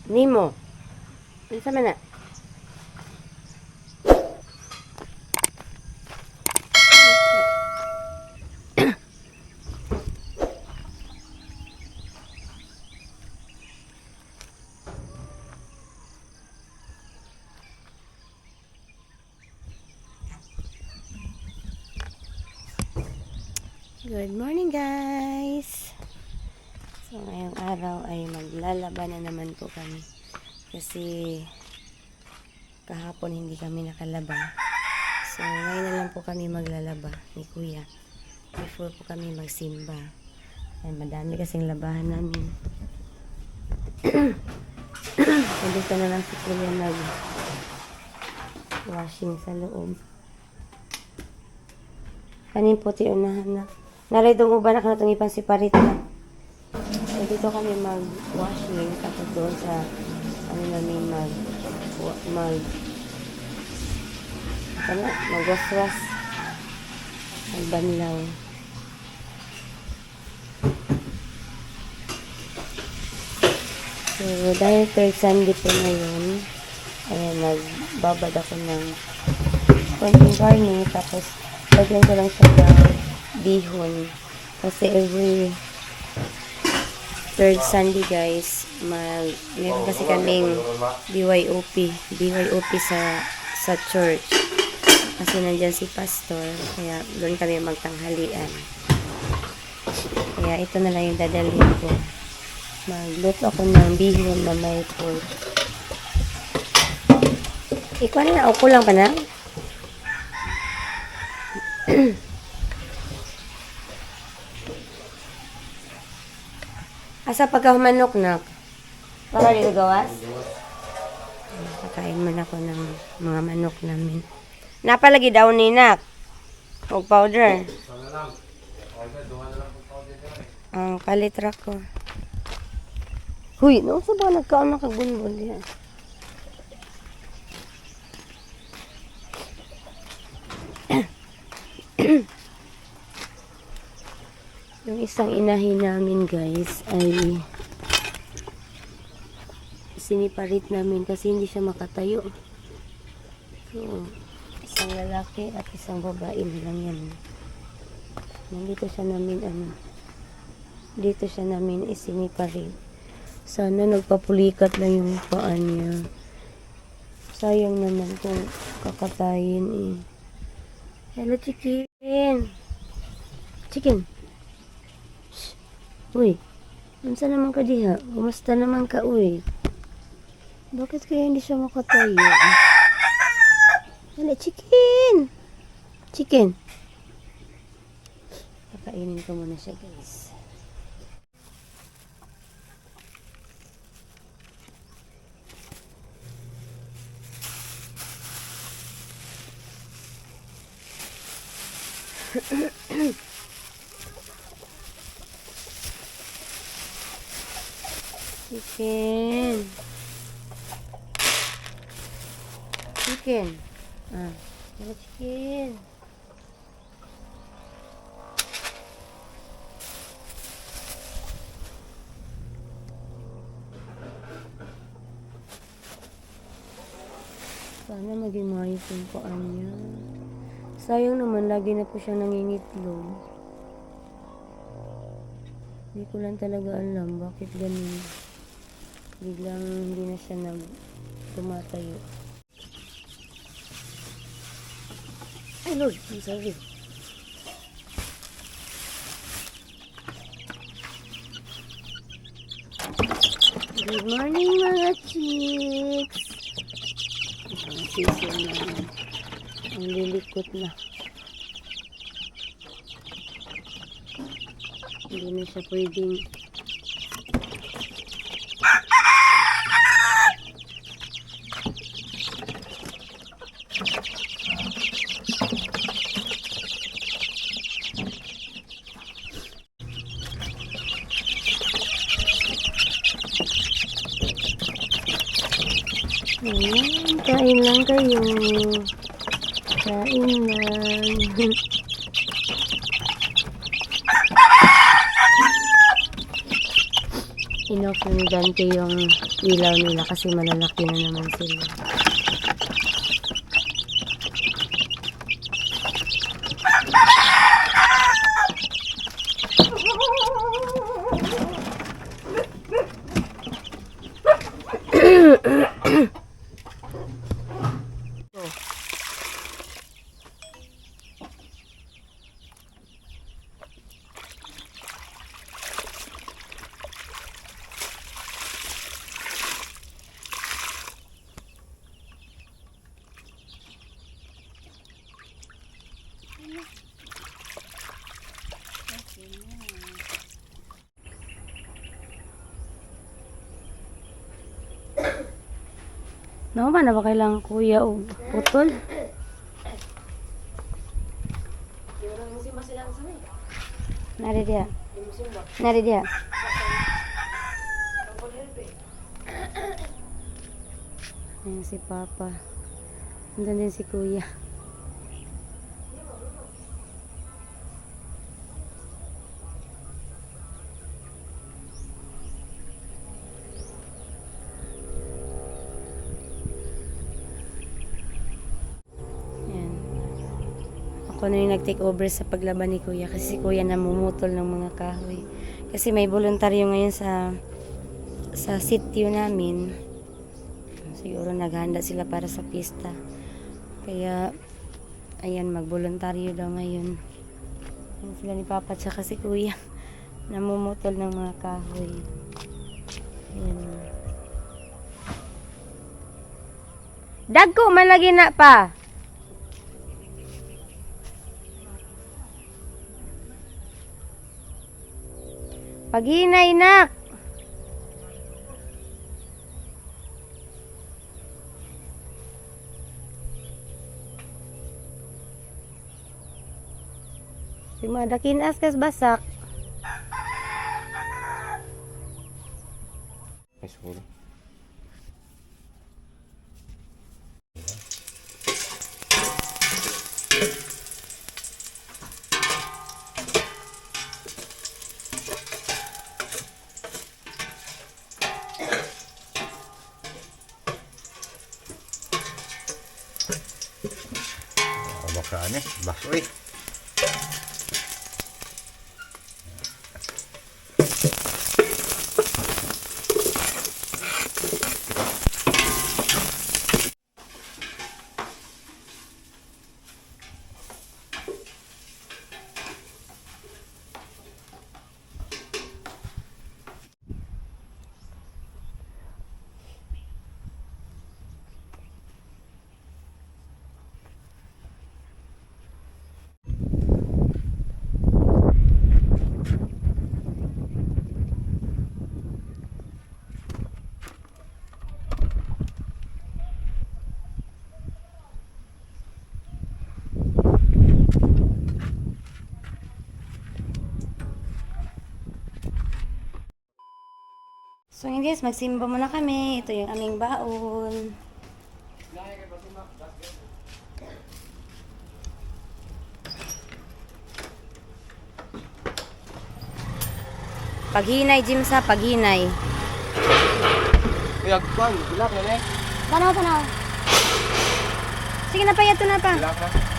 Nimo. Ano sa mana? Good morning guys! So ngayong araw ay maglalaba na naman po kami kasi kahapon hindi kami nakalaba. So ngayon na lang po kami maglalaba ni kuya before po kami magsimba. Ay madami kasing labahan namin. Hindi ka na lang si kuya nag washing sa loob. Kanin puti unahan na. Naray itong uban na kanatong ipang siparit na. So, dito kami mag-washing. Tapos doon sa, namin mag-waswas. Magbanlaw. So, dahil third Sunday po ngayon, ayan, nagbabad ako ng konting garni. Tapos, lagyan ko lang siya ng bihon. Kasi every third Sunday guys, meron kasi kaming BYOP sa church. Kasi nandyan si pastor, kaya doon kami magtanghalian. Kaya ito na lang yung dadalhin ko. Magluto ako ng bihon na may pork. Ikaw na, ako lang pa na? Asa pagkahumanok na? Para dito gawas? Kakain man ako ng mga manok namin. Napalagi daw ni Nak. O powder. Ang kalitra ko. Huy, no sa ba nagkaon na kagunbol yan? Yung isang inahin namin guys ay siniparit namin kasi hindi siya makatayo. So, isang lalaki at isang babae lang yan. Nandito siya namin isiniparit. Sana nagpapulikat lang yung paa niya. Sayang naman kung kakatayin eh. Hello chicken! Chicken! Uy, unsa naman ka diha? Kumusta naman ka, uy? Bakit kaya hindi siya makatayo? Hala, chicken! Chicken! Pakainin ko muna siya, guys. Chicken. Chicken. Ah, hello chicken. Sana maging maayos yung paan niya. Sayang naman, lagi na po siyang nangingitlog. Hindi ko lang talaga alam bakit ganun. Biglang hindi na siya tumatayo. Ay Lord, I'm sorry. Good morning mga chicks. Ang sisyo na. Ang lilikot na. Hindi na siya pwedeng ayan, kain lang kayo. Kain lang. Inoff ni Dante yung ilaw nila kasi malalaki na naman sila. No, ba na ba kailangan kuya o putol? Nari dia. Nari dia. Ayan si Papa. Nandun din si Kuya. Ayan. Ako na yung nag-take over sa paglaban ni Kuya kasi si Kuya namumutol ng mga kahoy. Kasi may voluntaryo ngayon sa sitio namin. Siguro naghahanda sila para sa pista. Kaya, ayan, magboluntaryo daw ngayon. Ayan sila ni Papa tsaka si Kuya. Namumutol ng mga kahoy. Ayan. Dagko man lagi na pa. Paghinay nak. Dumadakin askas basak. Ay, siguro. Baksaan eh, baksoy. So yun guys, magsimba muna kami. Ito yung aming baon. Paghinay, Jim sa paghinay. Uy, agpang, bilak na eh. Tanaw, tanaw. Sige na pa, yato na pa. Bilak na.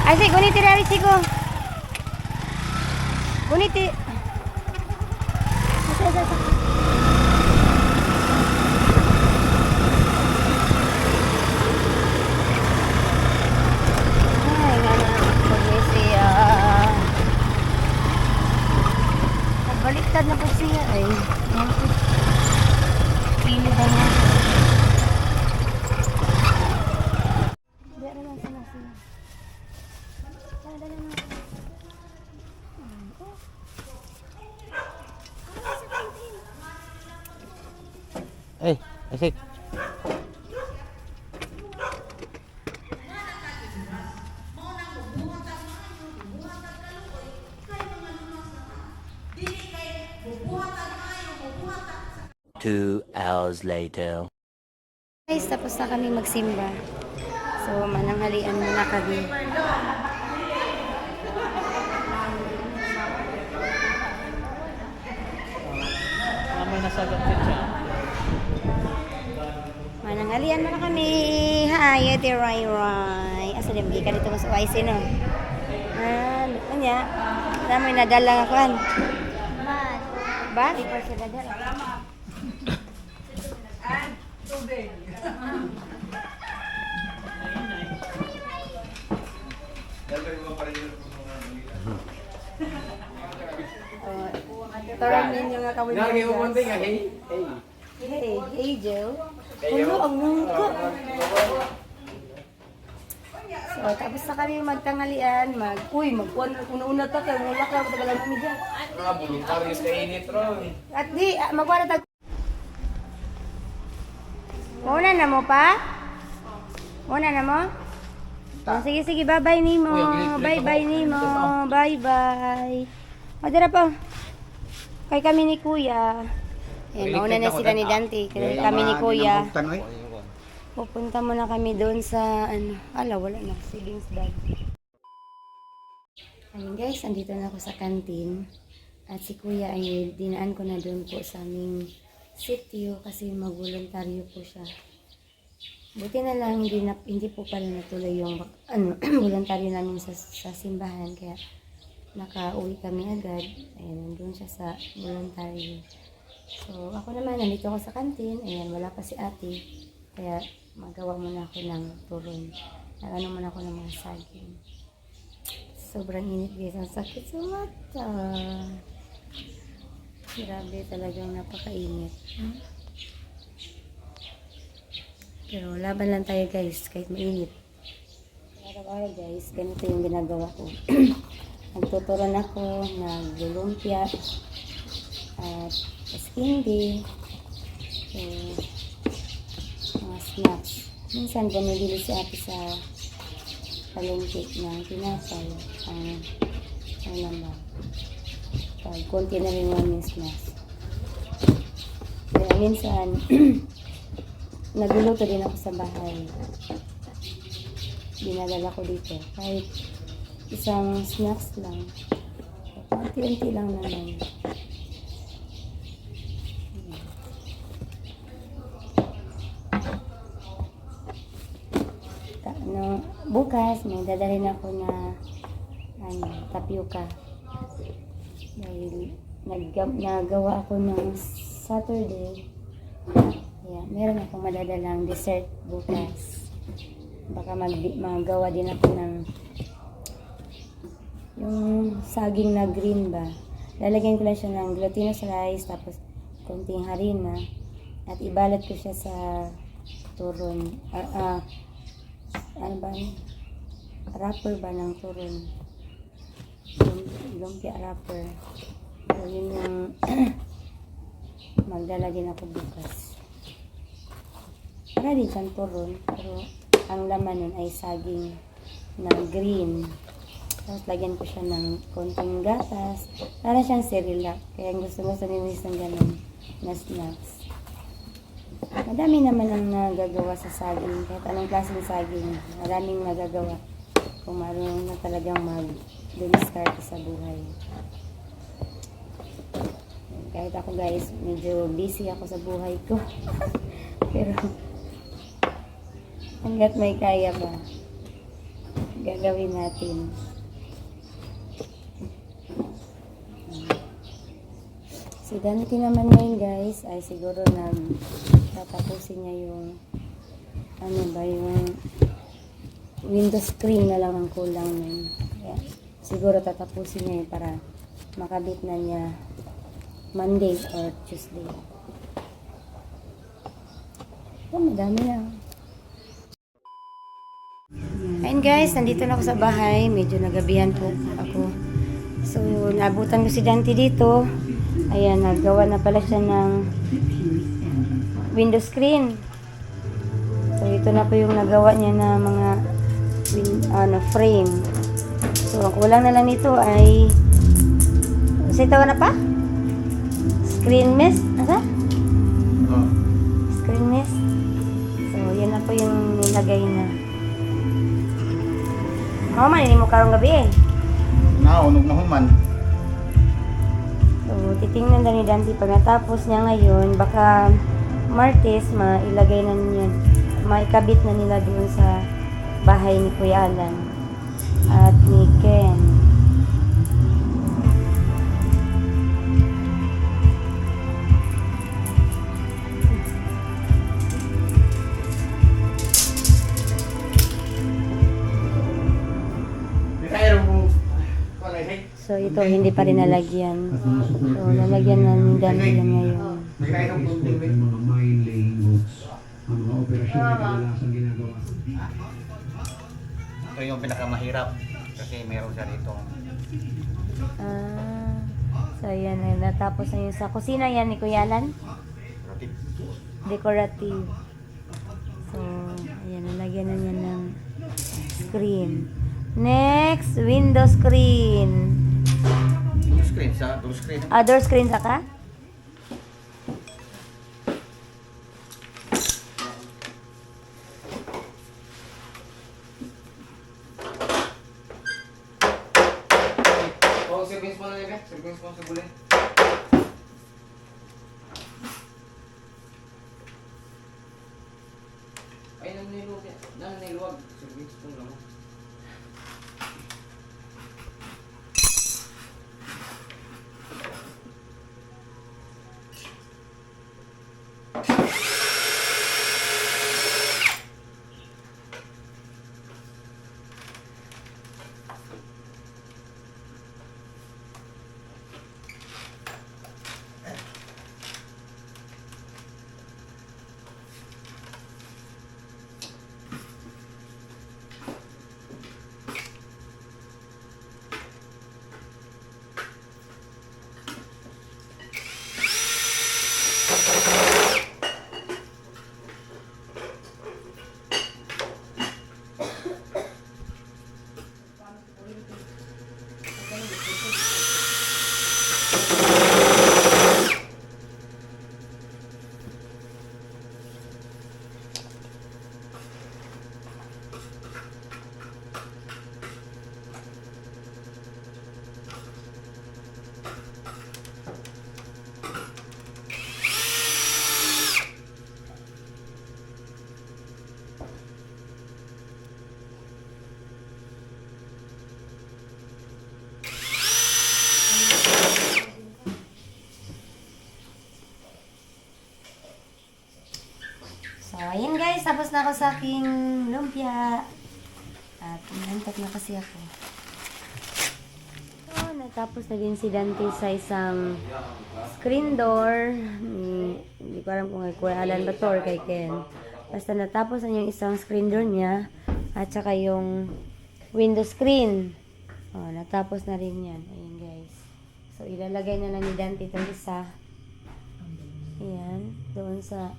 Ay, sige, guniti rin, sigo. Guniti. Asa. Ay, nga na. Pag-siya. Nagbaliktad na po siya. Ay, pili ba nga? Di naman sana siya. Eh, asik. Two hours later. Guys, tapos na kami magsimba. So, mananghalian muna kami. sagot yun siya. Manangalian mo na kami. Hi, ate Rai Rai. Asa din ka dito sa YC no? Kanya. Namoy nadala ako an. Ba? Di pa siya nadala. Turn ninyo nga kawin. Lagi mo konti nga, hey. Hey, Joe. Puno ang mungko. So, tapos na kami magtanghalian, magkuhan una-una ta, kaya mula ka, matagalan kami dyan. Voluntaryos ka init, Roy. At di, magkuhan na tag... Muna na mo pa? Muna na mo? Oh, sige, bye-bye Nimo. Bye-bye Nimo. Bye-bye. O, dira pa. Kay kami ni Kuya. Ayan, mauna na sila ni Dante. Kami ni Kuya. Pupunta muna kami doon sa, wala na, savings bag. Ayun guys, andito na ako sa kantin. At si Kuya ay dinaan ko na doon po sa aming sitio kasi mag-voluntaryo po siya. Buti na lang hindi po pala natuloy yung voluntaryo namin sa simbahan. Kaya nakauwi kami agad. Ayan, nandun siya sa voluntaryo. So, ako naman, nandito ako sa kantin. Ayan, wala pa si ate. Kaya magawa muna ako ng turon. Nagano muna ako ng mga saging. Sobrang init guys. Ang sakit sa mata. Grabe talagang napakainit. Pero laban lang tayo guys, kahit mainit. Araw-araw guys, ganito yung ginagawa ko. Nagtuturon ako, naglulumpia, at skindy, mga snacks. Minsan bumibili si ate sa palengke ng tinapay. Ano ba? Pag konti na rin namin snacks. Kaya minsan, nagluluto din ako sa bahay. Dinadala ko dito. Kahit isang snacks lang. Unti-unti lang naman. Bukas, may dadalhin ako na tapioca. Dahil nagawa ako ng Saturday. Yeah, meron akong madadalang dessert bukas. Baka magawa din ako ng yung saging na green ba. Lalagyan ko lang siya ng glutinous rice, tapos konting harina, at ibalat ko siya sa turon. Ano ba? Wrapper ba ng turon? Lumpia wrapper. So, yun yung magdala din ako bukas. Para din siyang turon, pero ang laman nun ay saging na green. Tapos lagyan ko siya ng konting gatas. Para siyang Cerelac. Kaya gusto ni Miss ng ganun na snacks. Madami naman ang nagagawa sa saging. Kahit anong klaseng saging, maraming nagagawa. Kung marunong na talagang mag-discard sa buhay. Kahit ako guys, medyo busy ako sa buhay ko. Pero, hanggat may kaya ba, gagawin natin. Si Dante naman ngayon guys, ay siguro tatapusin niya yung yung window screen na lang ang kulang nun. Kaya, siguro tatapusin niya yun para makabit na niya Monday or Tuesday. Oh, madami na. Ayun guys, nandito na ako sa bahay. Medyo nagabihan po ako. So, naabutan ko si Dante dito. Ayan, naggawa na pala siya ng window screen. So, ito na po yung nagawa niya na mga frame. So, ang kulang na lang nito ay kasi tawa na pa? Screen mist? Asa? Screen mist. So, yan na po yung nilagay na. Maninin mo karong gabi eh. Naunog na human. So, titingnan na ni Dante pag natapos niya ngayon, baka Martes, mailagay na niya, maikabit na nila doon sa bahay ni Kuya Alan at ni Ken. Kaya mo kulay So ito hindi pa rin nalagyan. So lalagyan na ni Dante yan ngayon. Kaya mo Ang mga mine laying boats, ang mga operasyon na kadalasang ginagawa. Ito yung pinakamahirap kasi meron siya dito. So yan, natapos na yun sa kusina yan ni Kuya Alan. Decorative. So, ayan, nalagyan na niya ng screen. Next, window screen. Door screen sa door screen. Door screen saka? Oh, service mo na niya, service mo sa gulay. Ay, naniluwag. Service mo lang. So, ayan guys, tapos na ako sa aking lumpia. At inantok na kasi ako. So, natapos na din si Dante sa isang screen door. Hindi ko alam kung kay Kuya Alan ba to or kay Ken. Basta natapos na yung isang screen door niya. At saka yung window screen. Oh, natapos na rin yan. Ayan guys. So, ilalagay na lang ni Dante itong isa. Ayan. Doon sa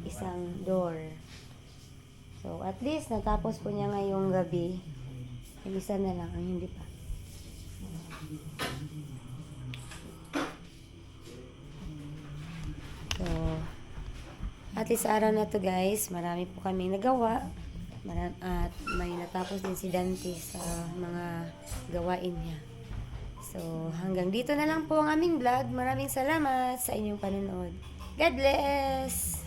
isang door. So, at least, natapos po niya ngayong gabi. Yung isa na lang, ang hindi pa. So, at least sa araw na to guys, marami po kaming nagawa. At may natapos din si Dante sa mga gawain niya. So, hanggang dito na lang po ang aming vlog. Maraming salamat sa inyong panonood. God bless!